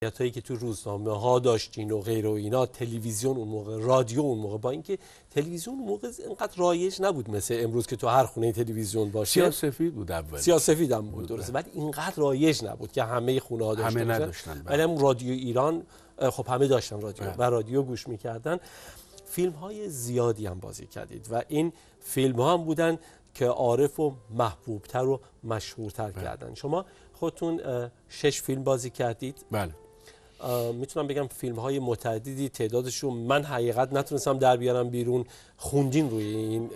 هایی که تو روزنامه ها داشتین و غیر و اینا، تلویزیون اون موقع، رادیو اون موقع، با اینکه تلویزیون اون موقع اینقدر رایج نبود مثل امروز که تو هر خونه تلویزیون باشه. سیاه‌سفید بود اول. سیاه‌سفید هم بود درسته، ولی اینقدر رایج نبود که همه خونه ها داشته همه باشن. نداشتن. ولی هم رادیو ایران خب همه داشتن رادیو و رادیو گوش می‌کردن. فیلم های زیادی هم بازی کردید و این فیلم ها هم بودن که عارف و محبوبتر و مشهورتر کردن. شما خودتون 6 فیلم بازی کردید. بله. میتونم بگم فیلم های متعددی، تعدادشون من حقیقت نتونستم در بیارم بیرون. خوندین روی این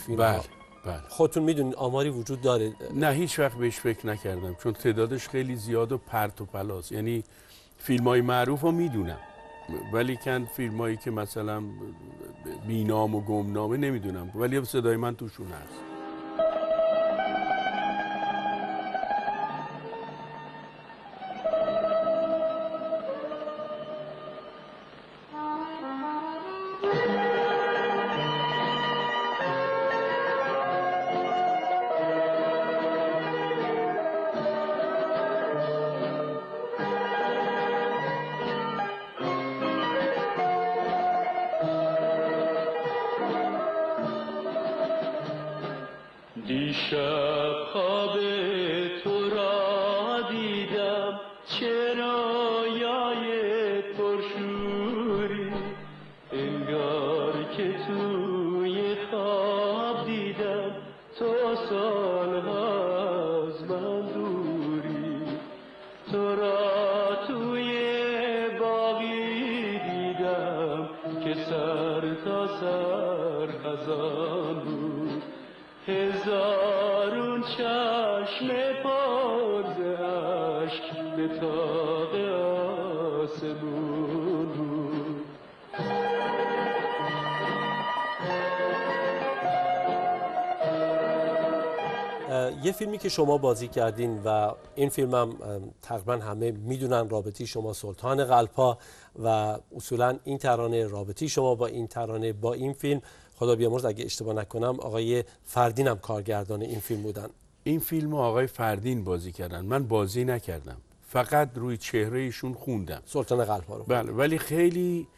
فیلم ها؟ بله. خودتون میدونین آماری وجود داره؟ نه هیچ وقت بهش فکر نکردم چون تعدادش خیلی زیاد و پرت و پلاست. یعنی فیلم های معروف رو میدونم ولی کن فیلم هایی که مثلا بینام و گمنامه نمیدونم، ولی صدای من توشون هست. دیشب خواب تو را دیدم، چه رویای پرشوری، انگار که توی خواب دیدم تو سالها از من دوری. تو را توی باغی دیدم که سر تا سر خزان بود، هزارون چشم پر ز اشک به طاق آسمون بود. یه فیلمی که شما بازی کردین و این فیلم هم تقریبا همه میدونن، رابطی شما سلطان قلب‌ها، و اصولا این ترانه، رابطی شما با این ترانه، با این فیلم، خدا بیامرز اگه اشتباه نکنم آقای فردین هم کارگردان این فیلم بودن. این فیلم آقای فردین بازی کردن، من بازی نکردم، فقط روی چهره ایشون خوندم سلطان قلب‌ها رو. بله، ولی خیلی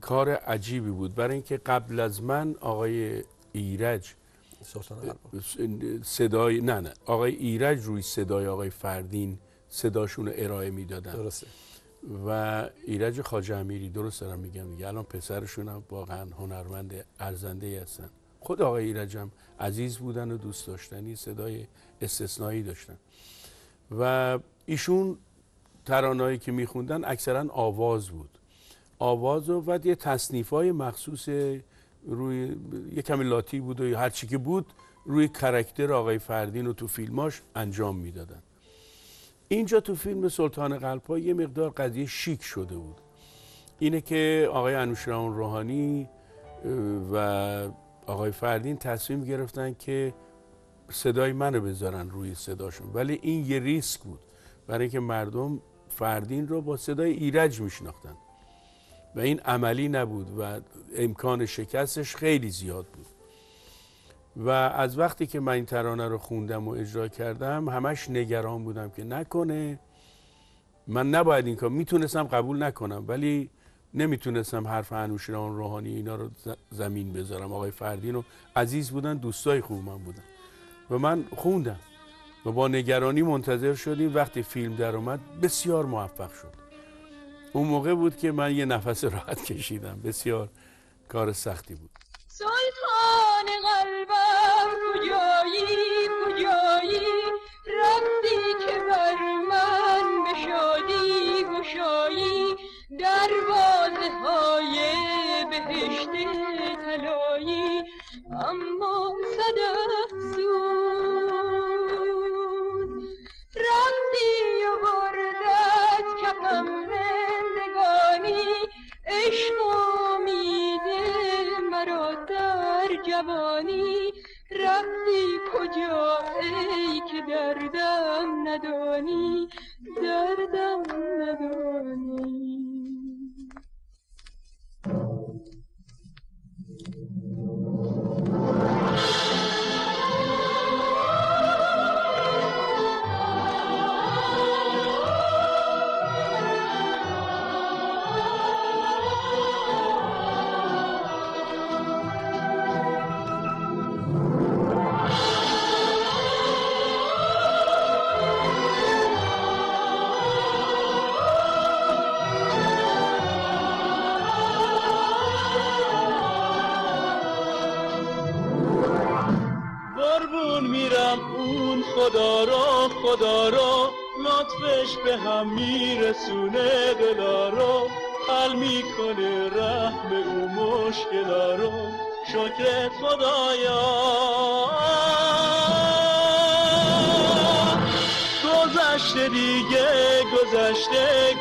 کار عجیبی بود برای اینکه قبل از من آقای ایرج صدای نه آقای ایرج روی صدای آقای فردین صداشون رو ارائه میدادن. درسته. و ایرج خواجه امیری، درست دارم میگم دیگه، الان پسرشون هم واقعا هنرمند ارزنده هستن. خود آقای ایرج هم عزیز بودن و دوست داشتنی، صدای استثنایی داشتن و ایشون ترانه‌ای که میخوندن اکثرا آواز بود، آواز و یه تصنیف‌های مخصوص روی یه کمی لاتی بود و هر چی که بود روی کاراکتر آقای فردین رو تو فیلماش انجام میدادن. اینجا تو فیلم سلطان قلب‌ها یه مقدار قضیه شیک شده بود، اینه که آقای انوشیروان روحانی و آقای فردین تصمیم گرفتن که صدای منو بذارن روی صداشون، ولی این یه ریسک بود برای اینکه مردم فردین رو با صدای ایرج میشناختن و این عملی نبود و امکان شکستش خیلی زیاد بود. و از وقتی که من این ترانه رو خوندم و اجرا کردم همش نگران بودم که نکنه من نباید این کار، میتونستم قبول نکنم ولی نمیتونستم حرف انوشیروان روحانی اینا رو زمین بذارم. آقای فردین رو عزیز بودن، دوستای خوب من بودن و من خوندم و با نگرانی منتظر شدیم. وقتی فیلم در اومد بسیار موفق شد. اون موقع بود که من یه نفس راحت کشیدم، بسیار کار سختی بود. سلطان قلبم کجایی کجایی، رفتی که بر من به شادی گشایی، دروازه های بهشت طلایی، اما صد افسون رفتی و بردت کفم زندگانی، عشق جوانی، رفتی کجا ای که دردم ندانی، دردم ندانی. به هم میرسونه دلا رو، حل میکنه رحم او مشکلا رو. شکرت خدایا گذشته دیگه،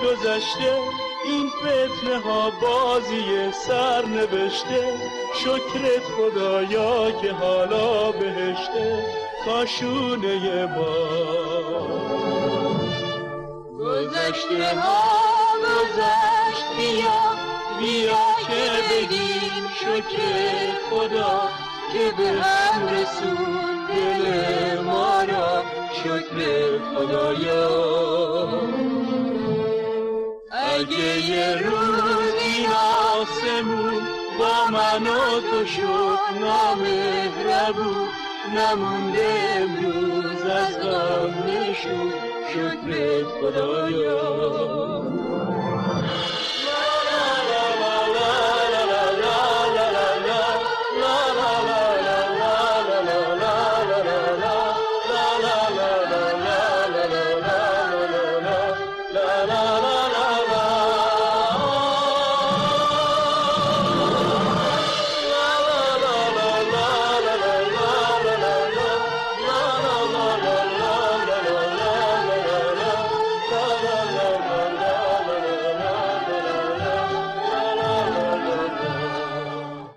گذشته این فتنه ها بازی سر نوشته. شکرت خدایا که حالا بهشته کاشونه ما. گذشته ها گذشت، بیا که بگیم شکر خدا که به هم رسون دل ما را. شکر خدایا اگه یه روز این آسمون با من و تو شد نامهربون، نمونده امروز از غم نشون. شکر خدایا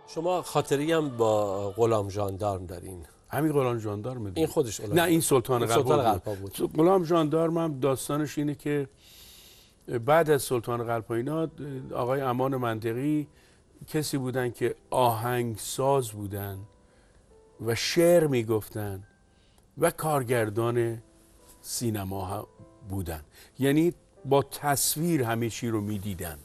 شما خاطری هم با غلام ژاندارم دارین؟ همین غلام ژاندارم این خودش نه این سلطان قلپا بود. غلام ژاندارم هم داستانش اینه که بعد از سلطان قلپا اینا آقای امان منطقی کسی بودن که آهنگساز بودن و شعر میگفتن و کارگردان سینما بودن، یعنی با تصویر همه چی رو میدیدن،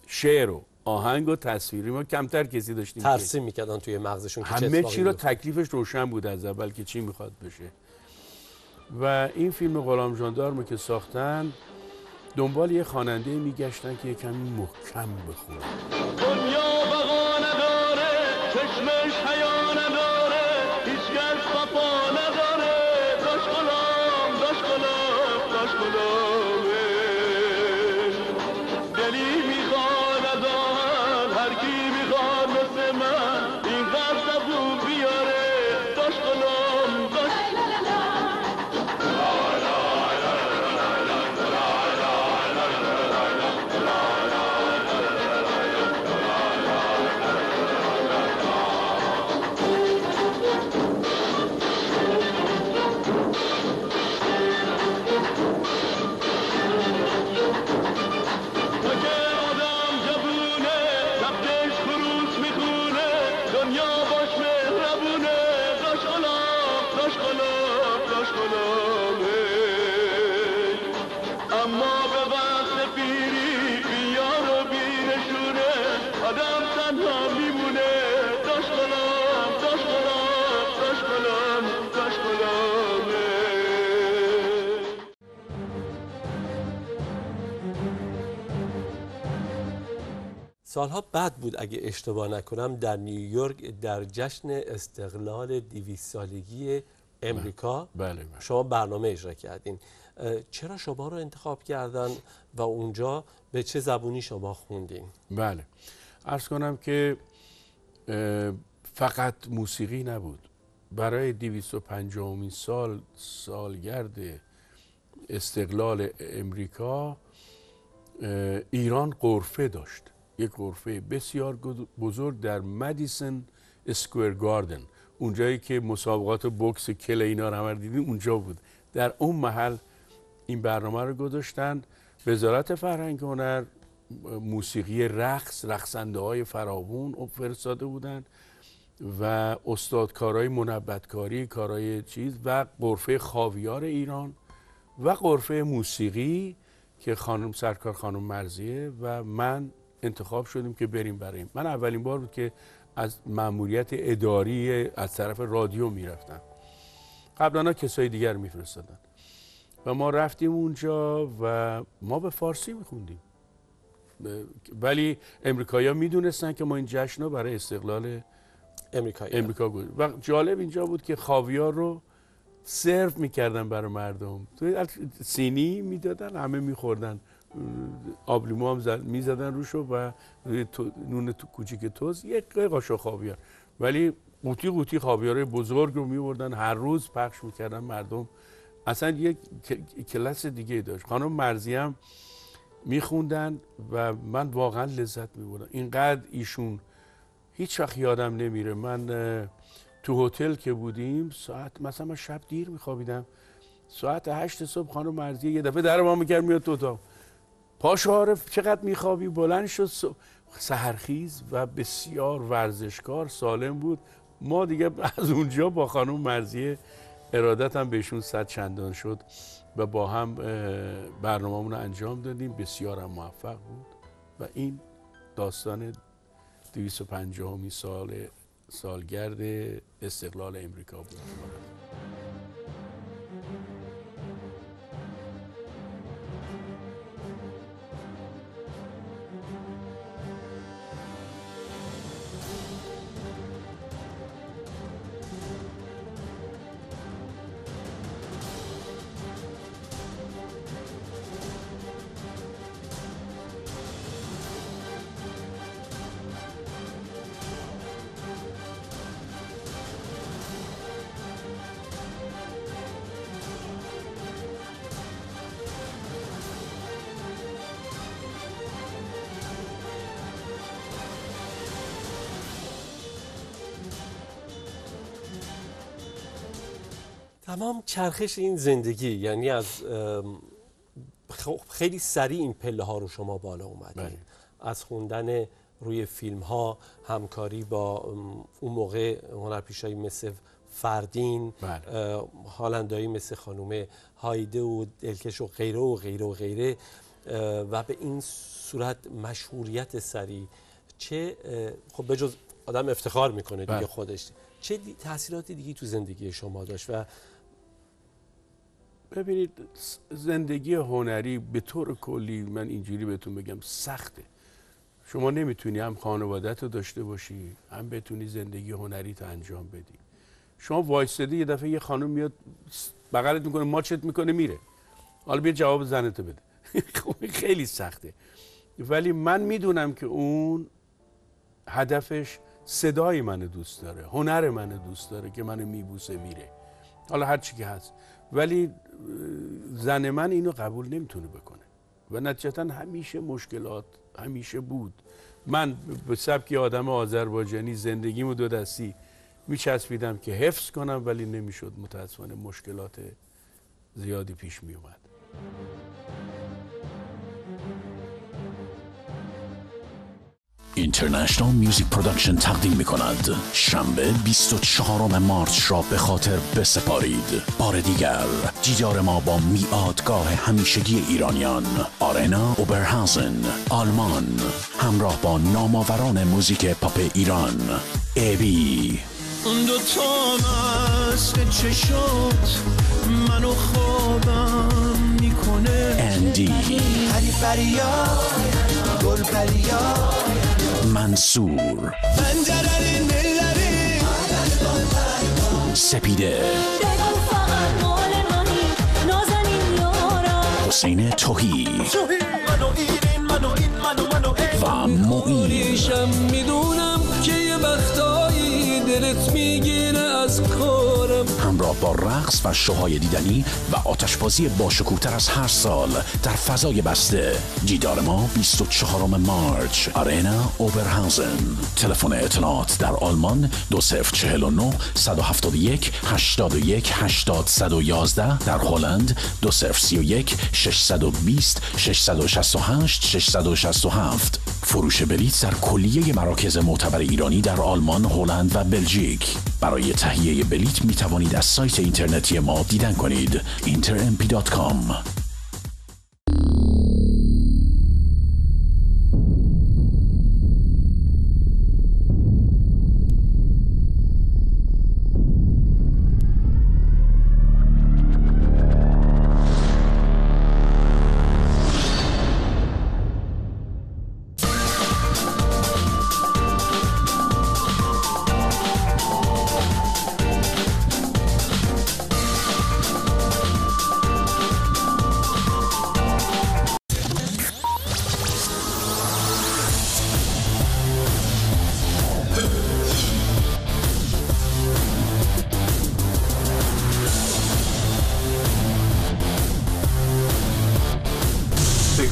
شعر و آهنگ و تصویری. ما کمتر کسی داشتیم ترسیم میکردن توی مغزشون که همه چی رو تکلیفش روشن بود از اول که چی میخواد بشه. و این فیلم غلام ژاندارم که ساختن دنبال یه خواننده میگشتن که کمی محکم بخونه. دنیا بقا نداره، چشمش حیا نداره، هیچکس وفا نداره. داش غلام، داش غلام، داش غلامه دلی میخواد از آهن، هر کی میخواد مثل من این قرض زبون بیاره. داش غلام، داش سالها بعد بود اگه اشتباه نکنم در نیویورک در جشن استقلال 200 سالگی امریکا بله. شما برنامه اجرا کردین. چرا شما رو انتخاب کردن و اونجا به چه زبونی شما خوندین؟ بله، عرض کنم که فقط موسیقی نبود. برای 250مین سالگرد استقلال امریکا ایران غرفه داشت، یک غرفه بسیار بزرگ در مدیسن اسکوئر گاردن، اونجایی که مسابقات بوکس کل اینا رو هم دیدیم اونجا بود. در اون محل این برنامه رو گذاشتن. وزارت فرهنگ و هنر موسیقی رقصنده های فراوون فرستاده بودن و استادکارای منبتکاری، کارهای چیز و غرفه خاویار ایران و غرفه موسیقی که خانم سرکار خانم مرضیه و من انتخاب شدیم که بریم بریم. من اولین بار بود که از مأموریت اداری از طرف رادیو میرفتم، قبلا کسای دیگر میفرستادن و ما رفتیم اونجا و ما به فارسی میخوندیم، ولی امریکایی‌ها میدونستن که ما این جشن رو برای استقلال امریکا گذاشتیم. و جالب اینجا بود که خاویار رو سرو میکردن برای مردم، تو سینی میدادن، همه میخوردن، آب لیمو هم میزدن روشو و نون کوچیک توست، یک قاشق خاویار. ولی قوطی خاویارای بزرگ رو میبردن هر روز پخش میکردن مردم. اصلا یک کلاس دیگه داشت. خانم مرزی هم میخوندن و من واقعا لذت میبردم. اینقدر ایشون هیچ وقت یادم نمیره. من تو هتل که بودیم ساعت مثلا من شب دیر میخوابیدم، ساعت 8 صبح خانم مرزی یه دفعه در ما میکرد میاد تو اتاق، پاشو عارف چقدر میخوابی؟ بلند شد. سحرخیز و بسیار ورزشکار، سالم بود. ما دیگه از اونجا با خانم مرزی ارادت هم بهشون 100 چندان شد و با هم برنامه‌مون رو انجام دادیم. بسیار هم موفق بود و این داستان 250 سالگرد استقلال امریکا بود. تمام چرخش این زندگی، یعنی از خیلی سریع این پله ها رو شما بالا اومدید. از خوندن روی فیلم ها، همکاری با اون موقع هنرپیشایی مثل فردین، هالندایی مثل خانم هایده و دلکش و غیره و غیره و غیره، و به این صورت مشهوریت سریع. چه خب به جز آدم افتخار میکنه دیگه خودش، چه تاثیراتی دیگه تو زندگی شما داشت؟ و ببینید زندگی هنری به طور کلی من اینجوری بهتون بگم سخته. شما نمیتونی هم خانوادت رو داشته باشی، هم بتونی زندگی هنری تو انجام بدی. شما وایستدی یه دفعه یه خانم میاد بغلت میکنه، ماچت میکنه، میره. حالا بیا جواب زنتو بده. خیلی سخته. ولی من میدونم که اون هدفش صدای منو دوست داره، هنر منو دوست داره که منو میبوسه میره، حالا هر چی که هست. ولی زن من اینو قبول نمیتونه بکنه و نتیجتا همیشه مشکلات همیشه بود. من به سبک آدم آذربایجانی زندگیمو 2 دستی میچسبیدم که حفظ کنم، ولی نمیشد. متاسفانه مشکلات زیادی پیش میومد. اینترنشنال میوزیک پروداکشن تقدیم می‌کند شنبه 24 مارس را به خاطر بسپارید. بار دیگر دیدار ما با میادگاه همیشگی ایرانیان، آرنا اوبرهازن، آلمان، همراه با نامآوران موزیک پاپ ایران. ابی اون دوتا مست چشات منو خوابم میکنه، اندی، پری پریا گل پریا، منصور، سپیده، حسین توهی و معین. میدونم که یه وقتایی دلت میگیره از کارم. همراه با رقص و شوهای دیدنی و آتشبازی باشکوه‌تر از هر سال در فضای بسته. دیدار ما 24 مارس، آرنا اوبرهازن. تلفن اطلاعات در آلمان 2049 171 81 80 111، در هلند 2031 620 668 667. فروش بلیط در کلیه مراکز معتبر ایرانی در آلمان، هلند و بلژیک. برای تهیه بلیط می توانید از سایت اینترنتی ما دیدن کنید intermp.com.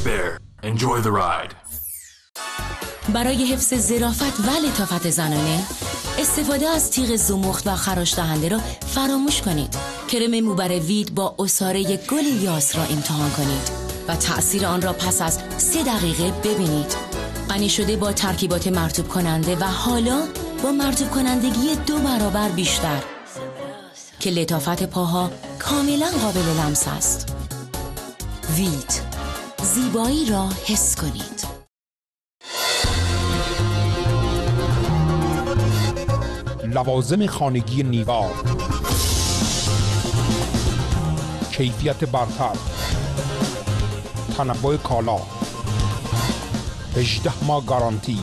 Bear. Enjoy the ride. برای حفظ ظرافت و لطافت زنانه استفاده از تیغ زمخت و خراش دهنده را فراموش کنید. کرم موبر وید با عصاره گل یاس را امتحان کنید و تأثیر آن را پس از 3 دقیقه ببینید. غنی شده با ترکیبات مرطوب کننده و حالا با مرطوب کنندگی 2 برابر بیشتر که لطافت پاها کاملا قابل لمس است. وید، زیبایی را حس کنید. لوازم خانگی نیوا، کیفیت برتر، تنوع کالا، 18 ماه گارانتی،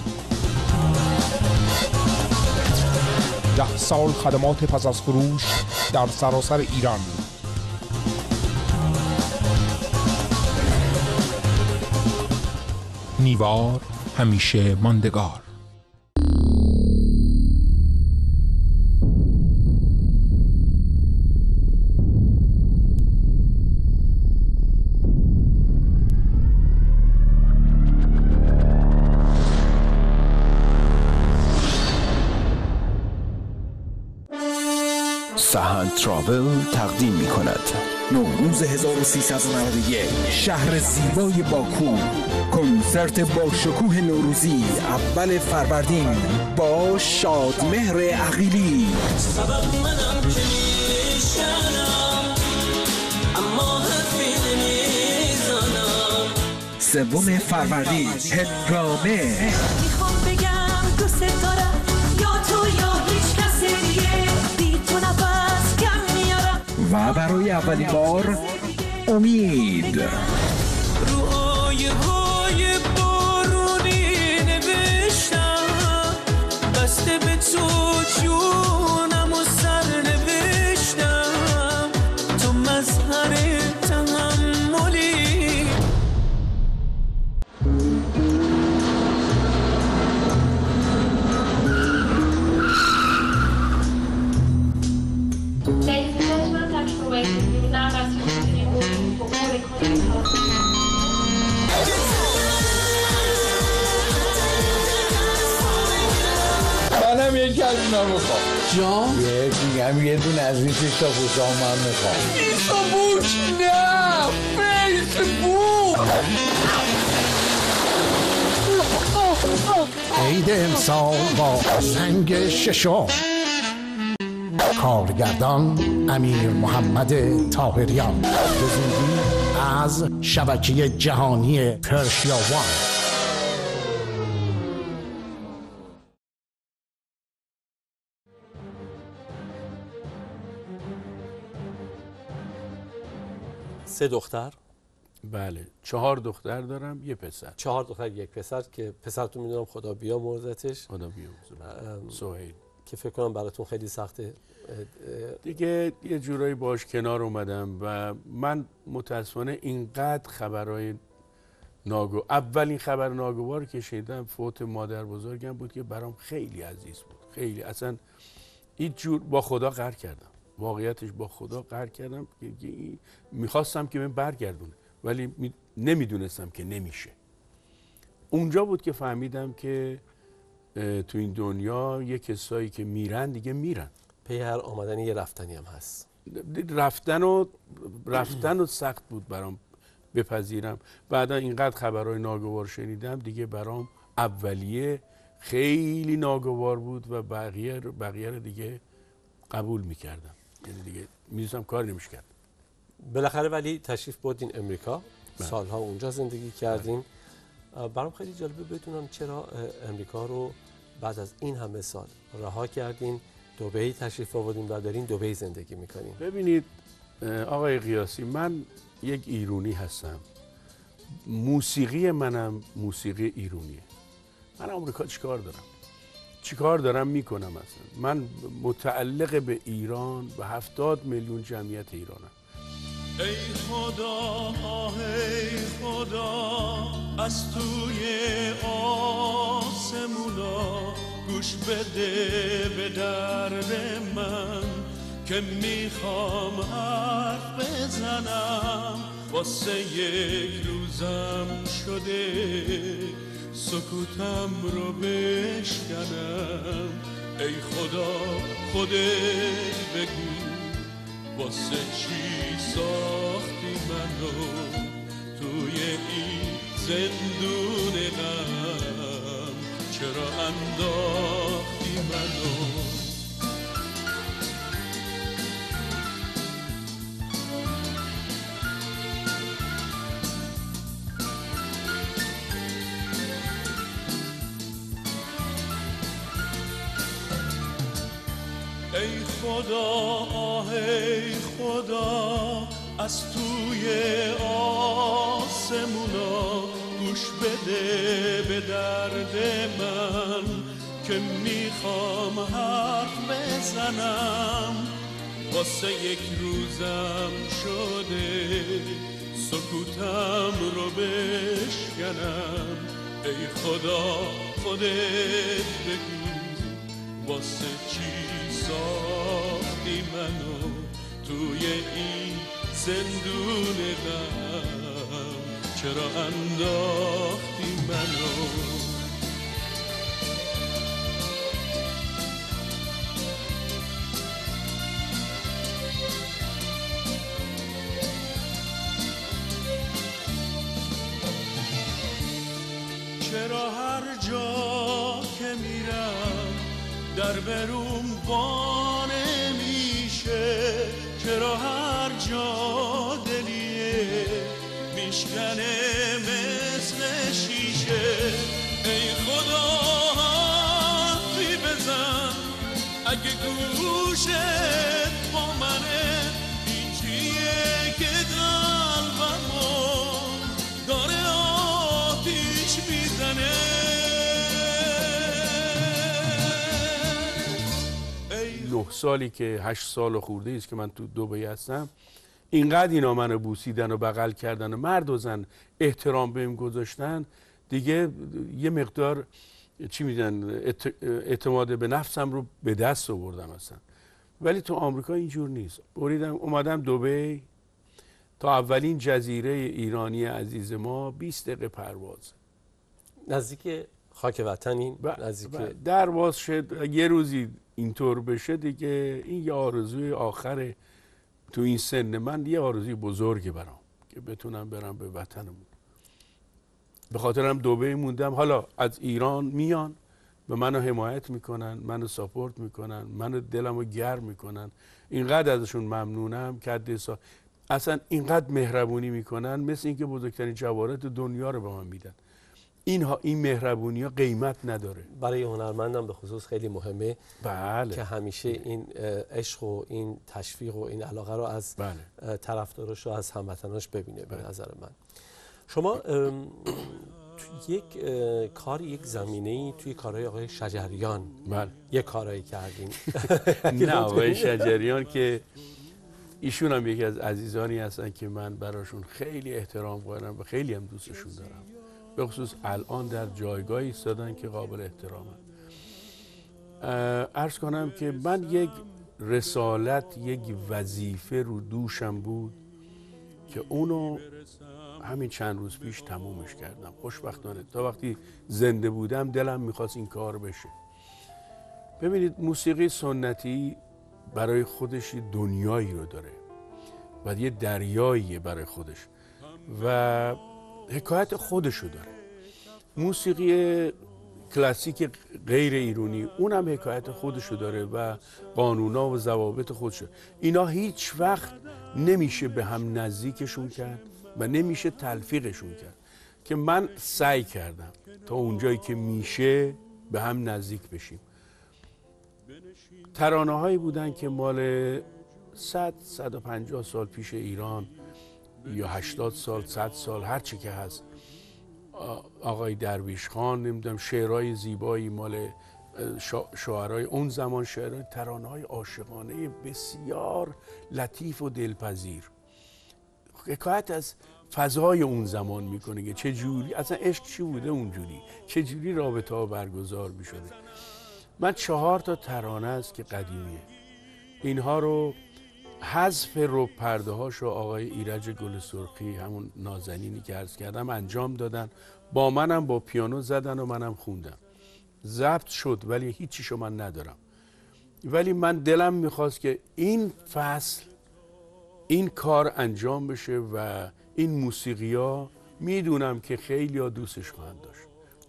10 سال خدمات پس از فروش در سراسر ایران. نیوار، همیشه ماندگار. سهند تراول تقدیم می کند نوروز 1391 شهر زیبای باکو، کنسرت با شکوه نوروزی اول فروردین با شادمهر عقیلی. سبب منم که میشنم اما حرفی نمیزنم. 3 فروردین پدرامه. میخوام بگم دوست دارم یا تو یا هیچ کسی دیگه، بی تو نفس کم میارم. و برای اولین بار امید رو آیه بارونی نوشتم، بسته به تو جونم و سر نوشتم، تو مظهر تحملی. منم یکی از اونا میخوام. جان؟ میگم یه دونه از این 6 تا بوشا من میخوام. 20 تا بوش نه! فیسبوک! عید امسال با سنگ ششم، کارگردان امیر محمد طاهریان، به زودی از شبکه جهانی پرشیا وان. سه دختر؟ بله، 4 دختر دارم، یه پسر. 4 دختر 1 پسر که پسرتون میدونم خدا بیامرزتش. خدا بیامرزتش. سهیل که فکر کنم براتون خیلی سخته دیگه، یه جورایی باش کنار اومدم و من متاسفانه اینقدر خبرهای اولین خبر ناگوار که شنیدم فوت مادر بزرگم بود که برام خیلی عزیز بود. خیلی اصلا این جور با خدا قهر کردم، واقعیتش با خدا قهر کردم که میخواستم که من برگردونه ولی نمیدونستم که نمیشه. اونجا بود که فهمیدم که تو این دنیا یه کسایی که میرن دیگه میرن، پی هر آمدنی یه رفتنی هم هست. رفتن و سخت بود برام بپذیرم. بعدا اینقدر خبرهای ناگوار شنیدم دیگه برام اولیه خیلی ناگوار بود و بقیه رو دیگه قبول میکردم، یعنی دیگه میدونستم کار نمیشه کرد. بالاخره ولی تشریف بردین امریکا، سالها اونجا زندگی کردین. برام خیلی جالبه بدونم چرا امریکا رو بعد از این همه سال رها کردین، دبی تشریف آوردین و دارین دبی زندگی میکنین. ببینید آقای قیاسی، من یک ایرانی هستم، موسیقی منم موسیقی ایرانیه. من آمریکا چیکار دارم میکنم اصلا؟ من متعلق به ایران و 70 میلیون جمعیت ایرانم. ای خدا ای خدا از توی آسمونا گوش بده به درد من که میخوام حرف بزنم واسه یک روز روزم شده سکوتم رو بشکنم. ای خدا خودت بگو واسه چی ساختی منو توی این زندون غم؟ چرا انداختی منو؟ ای خدا ای خدا از توی آسمونا گوش بده به درد من که میخوام حرف بزنم. واسه یک روزم شده سکوتم رو بشکنم. ای خدا خودت بگو واسه چی ساختی منو توی این زندون غم؟ چرا انداختی منو؟ چرا هر جا که میرم در بروم با نمیشه؟ چرا هر جا دلیه میشکنه مثل شیشه؟ ای خدا حرفی بزن اگه گوشت با منه. این چیه که قلبمو داره آتیش میزنه؟ 9 سالی که 8 سال خورده است که من تو دبی هستم، اینقدر اینا منو بوسیدن و بغل کردن و مرد و زن احترام بهم گذاشتن دیگه یه مقدار چی میدن اعتماد به نفسم رو به دست آوردم اصلا. ولی تو آمریکا اینجور نیست. اومدم دبی، تا اولین جزیره ایرانی عزیز ما 20 دقیقه پرواز، نزدیک خاک وطنین. نزدیک در باز شد. یه روزی اینطور بشه دیگه این یه آرزوی آخره تو این سن من، یه آرزوی بزرگه برام که بتونم برم به وطنمون. به خاطرم دبی موندم. حالا از ایران میان به منو حمایت میکنن، منو ساپورت میکنن، منو دلمو گرم میکنن. اینقدر ازشون ممنونم که اصلا اینقدر مهربونی میکنن، مثل اینکه بزرگترین جواهرات دنیا رو به من میدن. این مهربونی ها قیمت نداره. برای هنرمندم به خصوص خیلی مهمه. بله. که همیشه این عشق و این تشویق و این علاقه رو از طرفداراش و از هموطناش ببینه. به نظر من شما یک یک زمینه‌ای توی کارهای آقای شجریان یک کارایی کردین. نه آقای شجریان که ایشون هم یکی از عزیزانی هستن که من براشون خیلی احترام قائلم و خیلی هم دوستشون دارم. به خصوص الان در جایگاهی ایستادن که قابل احترامن. عرض کنم که من یک رسالت، یک وظیفه رو دوشم بود که اونو همین چند روز پیش تمومش کردم. خوشبختانه تا وقتی زنده بودم دلم میخواست این کار بشه. ببینید موسیقی سنتی برای خودش دنیایی رو داره و یه دریاییه برای خودش و حکایت خودشو داره. موسیقی کلاسیک غیر ایرانی اونم حکایت خودشو داره و قانونا و ضوابط خودشو. اینا هیچ وقت نمیشه به هم نزدیکشون کرد و نمیشه تلفیقشون کرد، که من سعی کردم تا اونجایی که میشه به هم نزدیک بشیم. ترانه هایی بودن که مال 100-150 سال پیش ایران یا 80 سال 100 سال هر چی که هست، آقای درویش خان، نمیدونم شعرهای زیبایی مال شاعرای اون زمان، شعرهای ترانه‌های عاشقانه بسیار لطیف و دلپذیر، حکایت از فضای اون زمان میکنه که چه جوری اصلا عشق چی بوده اونجوری، چه جوری رابطه ها برگزار میشده. من 4 تا ترانه است که قدیمیه، اینها رو حذف رو پرده هاشو آقای ایرج گل سرخی، همون نازنینی که عرض کردم، انجام دادن. با منم با پیانو زدن و منم خوندم. ضبط شد ولی هیچیشو من ندارم. ولی من دلم میخواست که این فصل این کار انجام بشه و این موسیقی‌ها میدونم که خیلی ها دوستش خواهند داشت،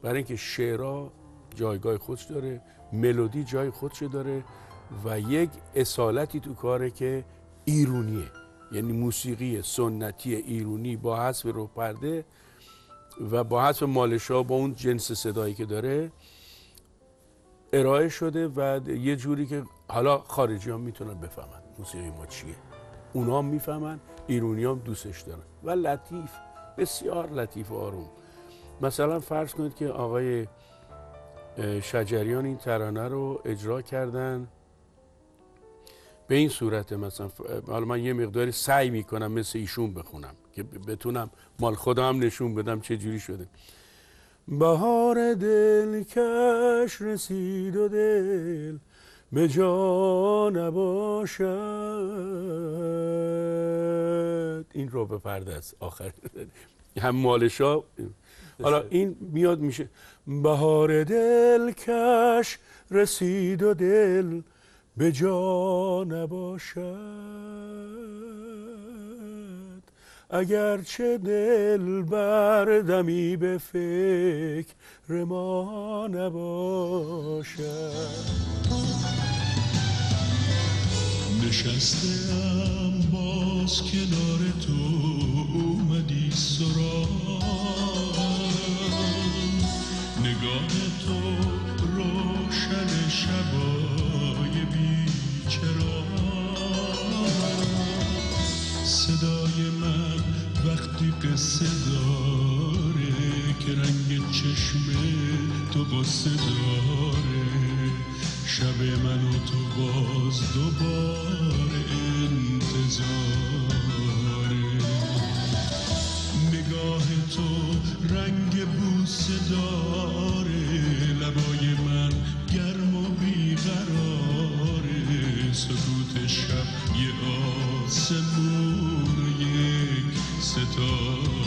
برای اینکه شعرها جایگاه خودش داره، ملودی جای خودش داره و یک اصالتی تو کاره که ایرونیه، یعنی موسیقی سنتی ایرونی با حذف رو پرده و با حذف مالش‌ها با اون جنس صدایی که داره ارائه شده و یه جوری که حالا خارجی هم میتونن بفهمن موسیقی ما چیه، اونا هم میفهمن، ایرونی هم دوستش دارن و لطیف، بسیار لطیف و آروم. مثلا فرض کنید که آقای شجریان این ترانه رو اجرا کردن به این صورت، مثلا حالا من یه مقداری سعی میکنم مثل ایشون بخونم که بتونم مال خودم نشون بدم چه جوری شده. بهار دلکش رسید و دل به جا نباشد، این رو به پرده است آخر هم مالشا. حالا این میاد میشه بهار دلکش رسید و دل به جا نباشد، اگرچه دل بردمی به فکر ما نباشد. نشستم باز کنار تو اومدی سراغم، نگاه تو روشن شبای بیچراغ، صدای من وقتی قصه داره که رنگ چشم تو قصه داره، شب من و تو باز دوباره انتظاره، نگاه تو رنگ بوسه داره، لبای من گرم و بیقراره، سکوت شب یه آسمون و یک ستاره.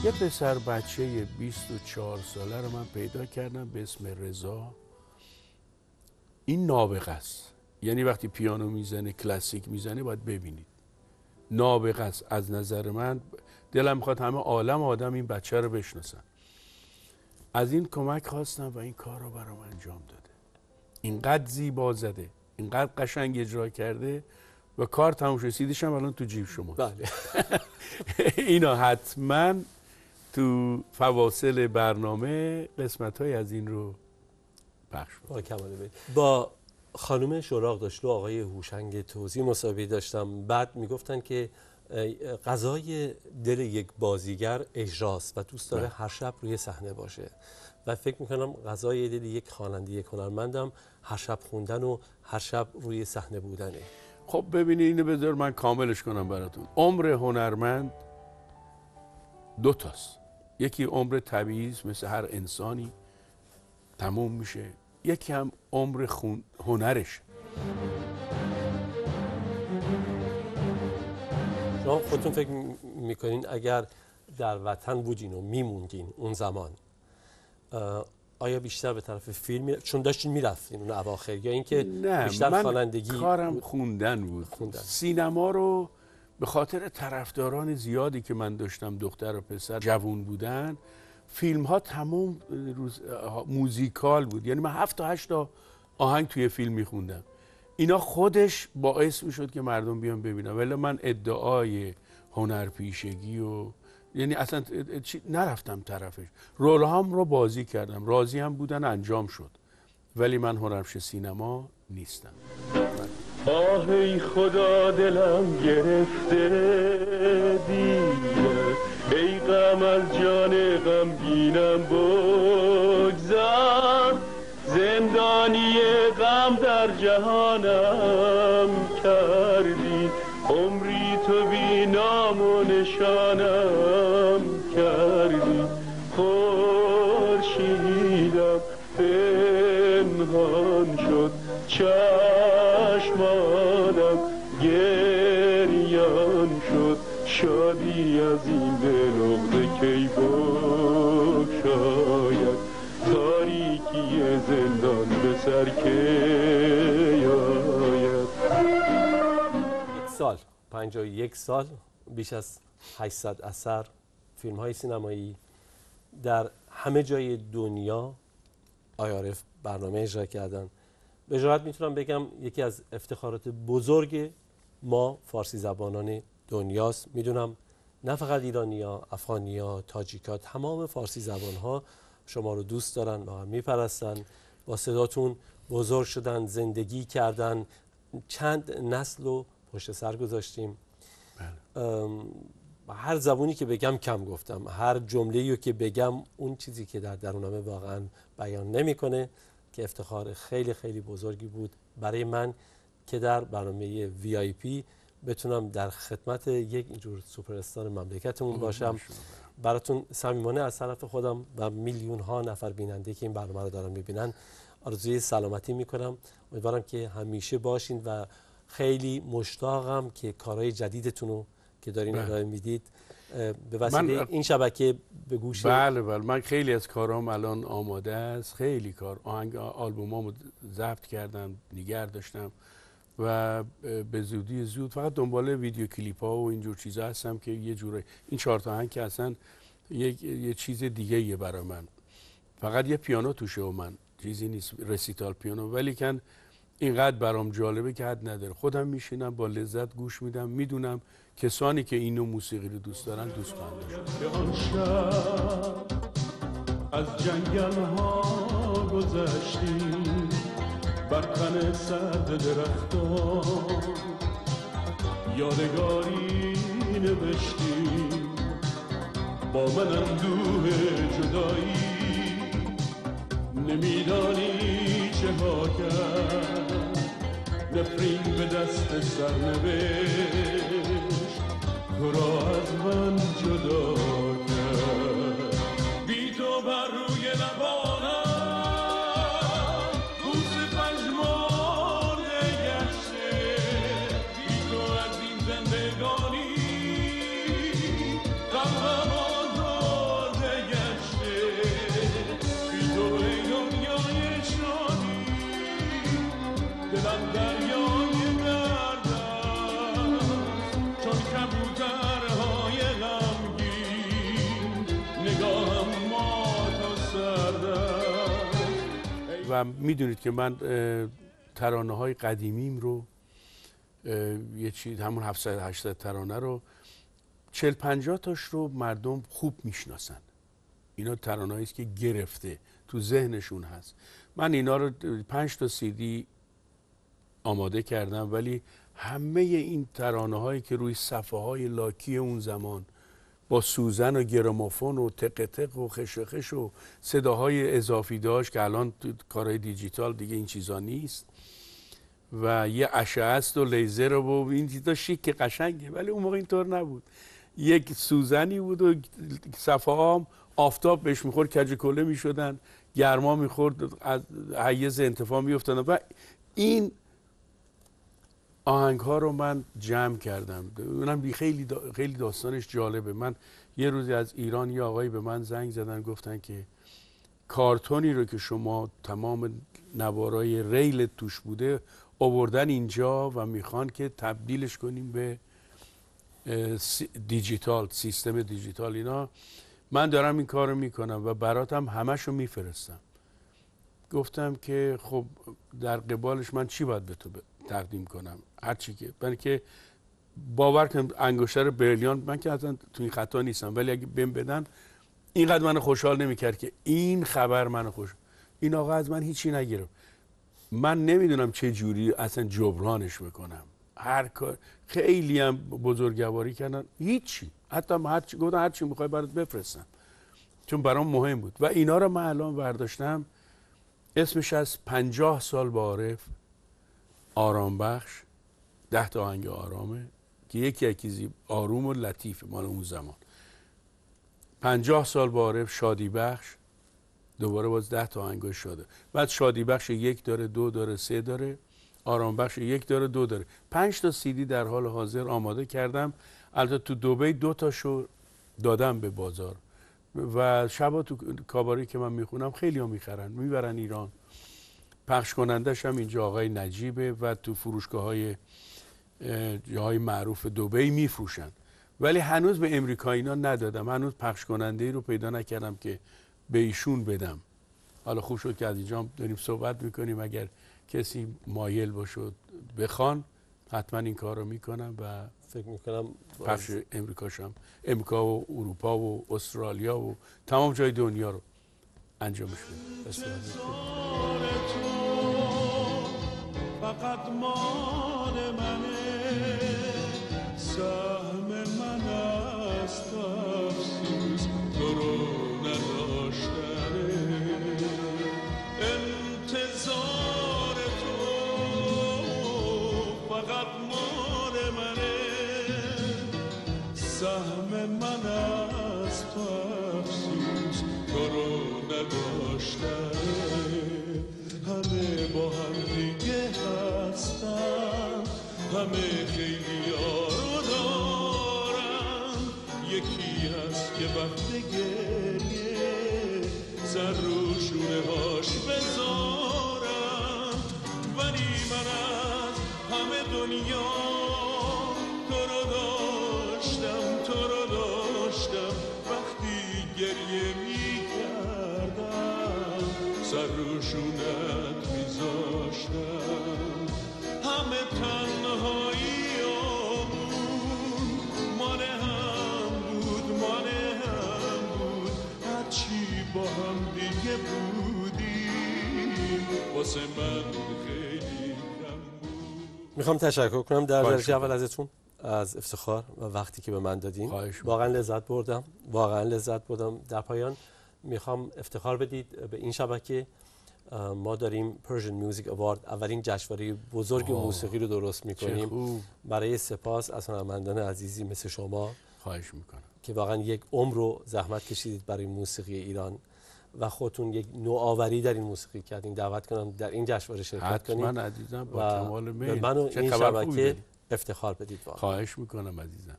یه پسر بچه 24 ساله رو من پیدا کردم به اسم رضا. این نابغه است، یعنی وقتی پیانو میزنه کلاسیک میزنه باید ببینید، نابغه است. از نظر من دلم میخواد همه عالم آدم این بچه رو بشناسن. از این کمک خواستم و این کار رو برام انجام داده. اینقدر زیبا زده، اینقدر قشنگ اجرا کرده و کار تموم شد. سیدیش هم الان تو جیب شماست. بله. اینا حتما تو فواصل برنامه قسمت‌های از این رو پخش کنید. با خانم شراق داشتلو آقای هوشنگ توزی مسابقه داشتم، بعد میگفتن که غذای دل یک بازیگر اجراست و دوست داره هر شب روی صحنه باشه و فکر میکنم غذای دل یک خواننده، یک هنرمندم هر شب خوندن و هر شب روی صحنه بودنه. خب ببینید اینو بذار من کاملش کنم براتون. عمر هنرمند دو تاست، یکی عمر طبیعی مثل هر انسانی تموم میشه، یکی هم عمر هنرش. شما خودتون فکر میکنین اگر در وطن بودین و میموندین اون زمان، آیا بیشتر به طرف فیلم چون داشتین میرفتین اون اواخر، یا اینکه بیشتر خوانندگی؟ کارم خوندن بود. سینما رو به خاطر طرفداران زیادی که من داشتم، دختر و پسر جوان بودن، فیلم ها تمام موزیکال بود، یعنی من 7 تا 8 تا آهنگ توی فیلم میخوندم. اینا خودش باعث میشد که مردم بیان ببینن، ولی من ادعای هنرپیشگی و یعنی اصلا نرفتم طرفش. رول هم رو بازی کردم، راضی هم بودن، انجام شد، ولی من هنرپیشه سینما نیستم. آه ای خدا دلم گرفته دیره، ای غم از جان غمگینم بگذر، زندانی غم در جهانم کردی، عمری تو بی نام و نشانم کردی، خورشیدم پنهان شد چشمم 51 سال بیش از 800 اثر فیلم های سینمایی در همه جای دنیا IRF برنامه اجرا کردن. به جرات میتونم بگم یکی از افتخارات بزرگ ما فارسی زبانان دنیاست. میدونم نه فقط ایرانی‌ها، افغانی‌ها، تاجیک‌ها، تمام فارسی زبان‌ها شما رو دوست دارن و میپرستن. با صداتون بزرگ شدن، زندگی کردن، چند نسل رو پشت سر گذاشتیم. هر زبونی که بگم کم گفتم، هر جمله‌ای که بگم اون چیزی که در درونمه واقعا بیان نمی‌کنه، که افتخار خیلی خیلی بزرگی بود برای من که در برنامه VIP بتونم در خدمت یک اینجور سوپر استار مملکتمون باشم. براتون صمیمانه از طرف خودم و میلیون ها نفر بیننده که این برنامه رو دارن میبینن آرزوی سلامتی میکنم. امیدوارم که همیشه باشین و خیلی مشتاقم که کارهای جدیدتون رو که دارین ارائه میدید به وسیله این شبکه به گوش. بله من خیلی از کارام الان آماده است. خیلی کار آهنگ آلبومامو ضبط کردم، نگه داشتم و به زودی زود فقط دنبال ویدیو کلیپ ها و اینجور چیزا هستم که یه جوره این 4 تا آهنگ که اصلا یه چیز دیگه یه برای من، فقط یه پیانو توشه و من چیزی نیست، رسیتال پیانو، ولی کن اینقدر برام جالبه که حد نداره. خودم میشینم با لذت گوش میدم، میدونم کسانی که اینو موسیقی رو دوست دارن دوست خواهند داشت. از جنگل ها گذشتیم بر تن سرد درختان، یادگاری نوشتیم با من اندوه جدایی، نمیدانی چه ها کرد نفرین به دست سرنوشت، تو را از من جدا کرد. بی تو بر روی لبانم بوس پژمرده گشته، بی تو از این زندگانی قلبم آزرده گشته، بی تو ای دنیای شادی دلم دریای درد است، چون کبوترهای غمگین نگاهم مات و سرد است. و میدونید که من ترانه های قدیمیم رو یه چیز همون 700-800 ترانه رو 40-50 تاش رو مردم خوب میشناسن. اینا ترانه‌ای است که گرفته تو ذهنشون هست. من اینا رو 5 تا CD آماده کردم، ولی همه این ترانه هایی که روی صفحه های لاکی اون زمان با سوزن و گرامافون و تق تق و خش خش و صداهای اضافی داشت که الان تو کارهای دیجیتال دیگه این چیزا نیست، و یه اشعه است و لیزر و این چیزا شیک قشنگه، ولی اون موقع اینطور نبود. یک سوزنی بود و صفحه ها آفتاب بهش میخورد کج کله میشدن، گرما میخورد از حیز انتفاع میافتادن. و این آهنگ ها رو من جمع کردم. اونم خیلی داستانش جالبه. من یه روزی از ایران یه آقایی به من زنگ زدن، گفتن که کارتونی رو که شما تمام نوارای ریل توش بوده آوردن اینجا و میخوان که تبدیلش کنیم به دیجیتال، سیستم دیجیتال. اینا من دارم این کار رو میکنم و براتم همشو میفرستم. گفتم که خب در قبالش من چی باید به تو تقدیم کنم؟ هرچی که که باور کنم انگشتر بریلیان، من که اصلا تو این خطا نیستم، ولی اگه بهم بدن اینقدر منو خوشحال نمیکرد که این خبر منو این آقا از من هیچی نگرفت. من نمیدونم چه جوری اصلا جبرانش بکنم. هر کار خیلی هم بزرگواری کردن، هیچی، حتی گفتن هر چی میخوای برات بفرستم، چون برام مهم بود. و اینا رو من الان برداشتم، اسمش از 50 سال با عارف، آرام بخش، 10 تا آهنگ آرامه که یکی آروم و لطیف مال اون زمان. 50 سال با عارف، شادی بخش، دوباره باز 10 تا آهنگ شاده. بعد شادی بخش 1 داره، 2 داره، 3 داره، آرام بخش 1 داره، 2 داره. 5 تا CD در حال حاضر آماده کردم. البته تو دبی 2 تاشو دادم به بازار و شبا تو کاباری که من میخونم خیلی ها میخرن، میبرن ایران. پخش کنندش هم اینجا آقای نجیبه و تو فروشگاه های جاهای معروف دبی میفروشن، ولی هنوز به امریکایی‌ها ندادم. هنوز پخش کننده‌ای رو پیدا نکردم که به ایشون بدم. حالا خوب شد که از اینجا داریم صحبت میکنیم. اگر کسی مایل باشه بخوان حتما این کار رو میکنم و فکر میکنم پخش امریکا و اروپا و استرالیا و تمام جای دنیا رو انجامش بدم. فقط مال منه، سهم من است افسوس تو رو نداشتنه. انتظار تو فقط مال منه، سهم من است افسوس تو رو نداشتنه. همه با هم دیگه هستن، همه خیلی رو دارن. یکی هست که وقت گریه سر رو شونه هاش بذارم، ولی من از همه دنیا تو رو داشتم، تو رو داشتم. وقتی گریه میکردم سر رو شونت میذاشتم. همه تنهاییامون مال هم بود، مال هم بود. هرچی با هم دیگه بودیم واسه من خیلی کم بود. میخوام تشکر کنم در درجه اول ازتون از افتخار و وقتی که به من دادین. واقعا لذت بردم، واقعا لذت بردم. در پایان میخوام افتخار بدید به این شبکه. ما داریم پرژن میوزیک اوارد، اولین جشنواره بزرگ موسیقی رو درست میکنیم برای سپاس از هنرمندان عزیزی مثل شما. خواهش میکنم که واقعا یک عمر رو زحمت کشیدید برای موسیقی ایران و خودتون یک نوآوری در این موسیقی کردین. دعوت کنم در این جشنواره شرکت کنید. حتما عزیزم، با کمال میل. به من و این شبکه افتخار بدید. واقعا خواهش میکنم عزیزم.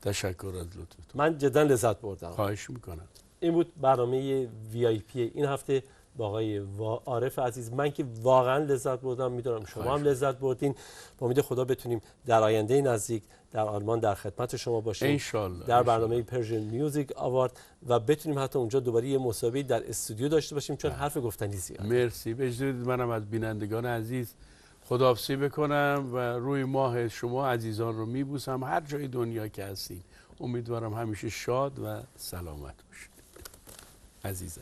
تشکر از لطفتون. من جدا لذت بردم. خواهش میکنم. این بود برنامه VIP این هفته با آقای عارف عزیز. من که واقعا لذت بردم، میدونم شما هم لذت بردین. با امید خدا بتونیم در آینده نزدیک در آلمان در خدمت شما باشیم انشالله در برنامه پرژن میوزیک آوارد و بتونیم حتی اونجا دوباره یه مسابقه در استودیو داشته باشیم، چون حرف گفتنی زیاد. مرسی. بجدید منم از بینندگان عزیز خداحافظی بکنم و روی ماه شما عزیزان رو میبوسم هر جای دنیا که هستین. امیدوارم همیشه شاد و سلامت باشید عزیزم.